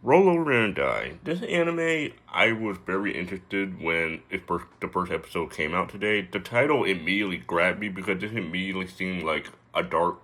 Roll over and die. This anime, I was very interested when the first episode came out today. The title immediately grabbed me because this immediately seemed like a dark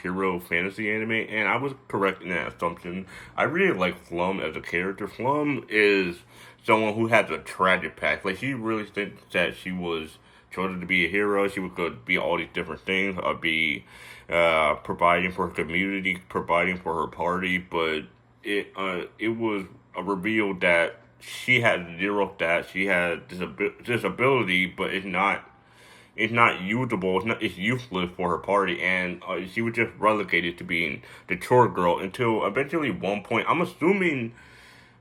hero fantasy anime, and I was correct in that assumption. I really like Flum as a character. Flum is someone who has a tragic past. Like, she really thinks that she was chosen to be a hero. She was going to be all these different things, be providing for her community, providing for her party, but it was a reveal that she had zero stats. She had this ability, but it's not usable. It's useless for her party, and she was just relegated to being the chore girl until eventually one point. I'm assuming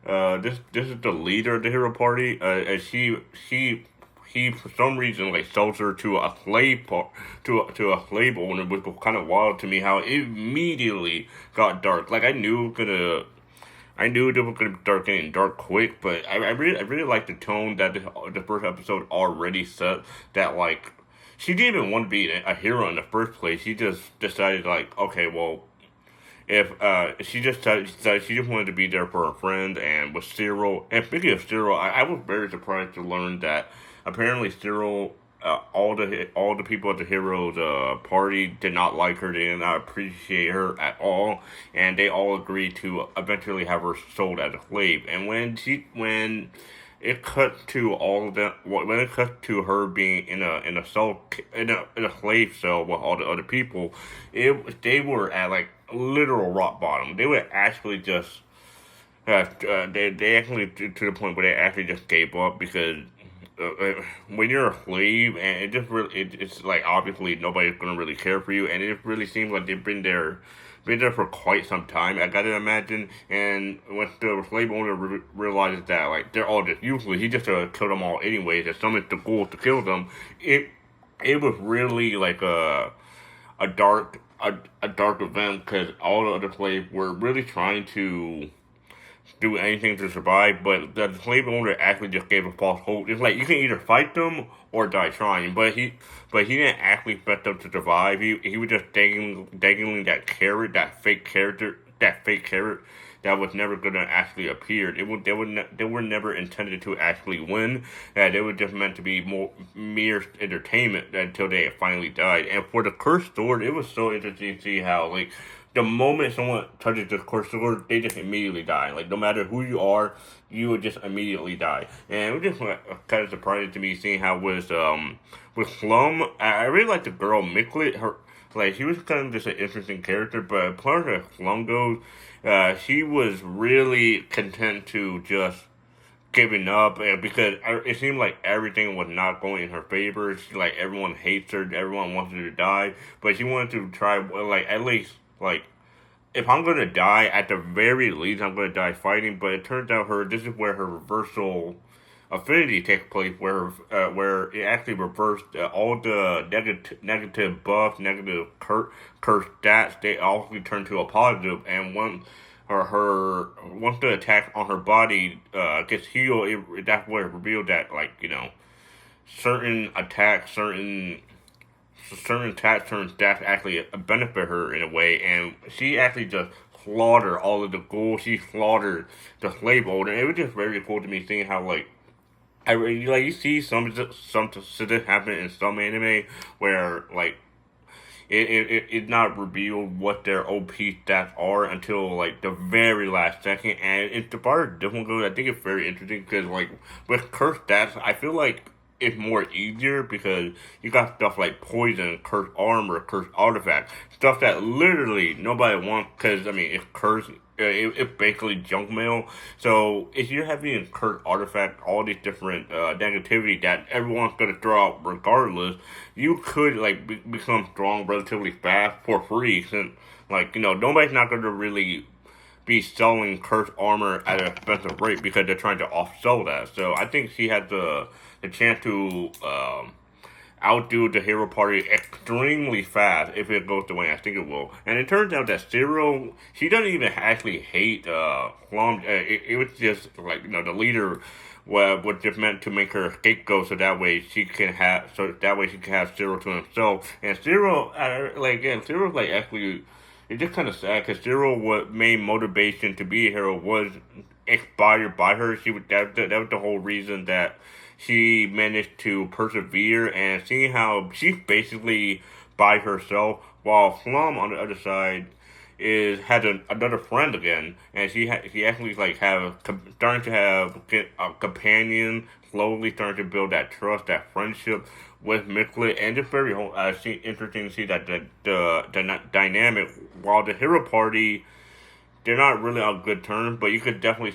this is the leader of the hero party. And she he for some reason like sells her to a to a slave owner, which was kind of wild to me. How it immediately got dark. Like, I knew it was gonna start getting dark quick, but I really like the tone that the first episode already set. That, like, she didn't even want to be a hero in the first place. She just decided, like, okay, well, if decided she just wanted to be there for her friend. And with Cyril, and speaking of Cyril, I was very surprised to learn that apparently Cyril, all the people at the heroes party did not like her. They did not appreciate her at all, and they all agreed to eventually have her sold as a slave. And when it cut to all of them, when it cut to her being in a slave cell with all the other people, they were at, like, literal rock bottom. They were actually just they actually to the point where they actually just gave up because when you're a slave, and it's like, obviously nobody's gonna really care for you, and it really seems like they've been there for quite some time, I gotta imagine. And when the slave owner realizes that, like, they're all just useless, he just kill them all anyways. And summoned the goal to kill them. It was really like a dark a dark event because all the other slaves were really trying to do anything to survive, but the slave owner actually just gave a false hope. It's like, you can either fight them or die trying, but he didn't actually expect them to survive. He was just dangling that carrot, that fake carrot that was never gonna actually appear. They were never intended to actually win. They were just meant to be more mere entertainment until they finally died. And for the cursed sword, it was so interesting to see how, like, the moment someone touches the cursed sword, they just immediately die. Like, no matter who you are, you would just immediately die. And it was just, like, kind of surprising to me seeing how with Slum. I really like the girl Miklet. Her, like, she was kind of just an interesting character, but as far as Slum goes, she was really content to just giving up, and because it seemed like everything was not going in her favor. Like, everyone hates her, everyone wants her to die, but she wanted to try, like, at least, like, if I'm gonna die, at the very least, I'm gonna die fighting. But it turns out this is where her reversal affinity takes place, where it actually reversed all the negative buffs, negative curse stats. They all turn to a positive, and once the attack on her body gets healed, that's where it revealed that, like, certain attacks, certain attacks, certain stats actually benefit her in a way, and she actually just slaughtered all of the ghouls. She slaughtered the slave owner. It was just very cool to me seeing how, like, you see some shit happen in some anime where, like, it's not revealed what their OP stats are until, like, the very last second. And it's the far different goes, I think it's very interesting because, like, with cursed stats, I feel like it's more easier because you got stuff like poison, cursed armor, cursed artifact, stuff that literally nobody wants because, I mean, it's cursed. It's basically junk mail. So if you're having a cursed artifact, all these different negativity that everyone's gonna throw out regardless, you could, like, become strong relatively fast for free. Since, like, nobody's not gonna really be selling cursed armor at an expensive rate because they're trying to offsell that. So I think she had the chance to outdo the hero party extremely fast if it goes the way I think it will. And it turns out that Cyril, she doesn't even actually hate Plum. It was just like, the leader was just meant to make her a scapegoat so that way she can have Cyril to himself. And Cyril, Cyril's like actually it's just kind of sad because Zero, what main motivation to be a hero was inspired by her. That was the whole reason that she managed to persevere, and seeing how she's basically by herself, while Flum on the other side has another friend again, and she actually like starting to have a companion, slowly starting to build that trust, that friendship with Miklet, and just very interesting to see that the dynamic. While the hero party, they're not really on good terms, but you could the definitely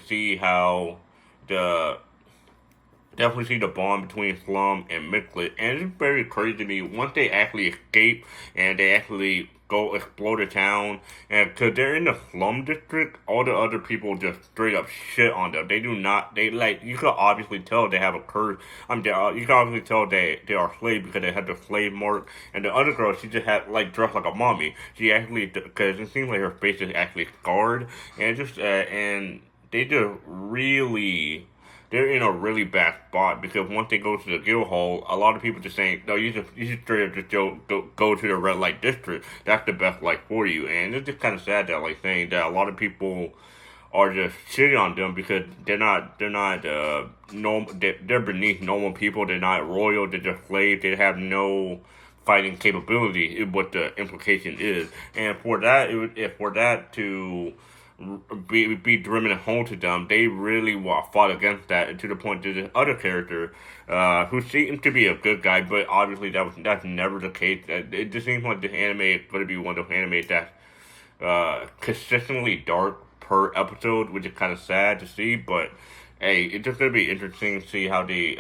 see the bond between Slum and Miklet, and it's very crazy to me once they actually escape and they actually go explore the town, and because they're in the Slum district, all the other people just straight up shit on them. They do not. They like you can obviously tell they have a curse. You can obviously tell they are slaves because they have the slave mark. And the other girl, she just had like dressed like a mommy. She actually because it seems like her face is actually scarred, and and they just really they're in a really bad spot because once they go to the guild hall, a lot of people just saying, no, you should straight up just go to the red light district. That's the best life for you. And it's just kind of sad that like saying that a lot of people are just shitting on them because they're not normal. They're beneath normal people. They're not royal. They're just slaves. They have no fighting capability. Is what the implication is. And for that to be driven home to them, they really fought against that, and to the point that this other character, who seems to be a good guy, but obviously that's never the case. It just seems like this anime is going to be one of those animes that's consistently dark per episode, which is kind of sad to see. But hey, it's just going to be interesting to see how they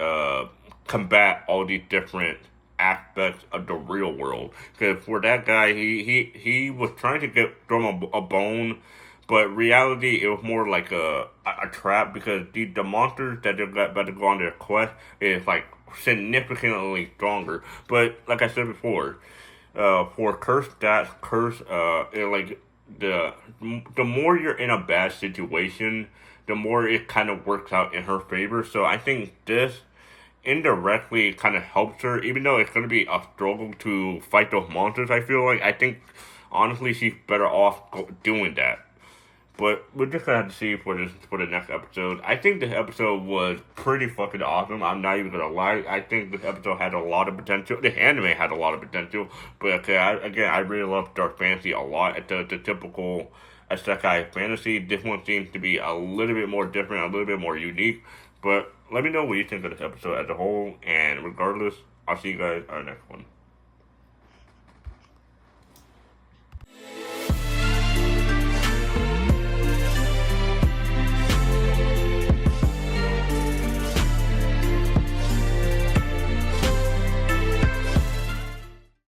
combat all these different aspects of the real world. Because for that guy, he was trying to throw him a bone, but reality, it was more like a trap because the monsters that they're about to go on their quest is like significantly stronger. But like I said before, for like the more you're in a bad situation, the more it kind of works out in her favor. So I think this indirectly kind of helps her, even though it's going to be a struggle to fight those monsters. I think honestly she's better off doing that. But we're just gonna have to see for the next episode. I think this episode was pretty fucking awesome. I'm not even gonna lie. I think this episode had a lot of potential. The anime had a lot of potential. But okay, I really love dark fantasy a lot. At the typical isekai fantasy, this one seems to be a little bit more different, a little bit more unique. But let me know what you think of this episode as a whole. And regardless, I'll see you guys on the next one.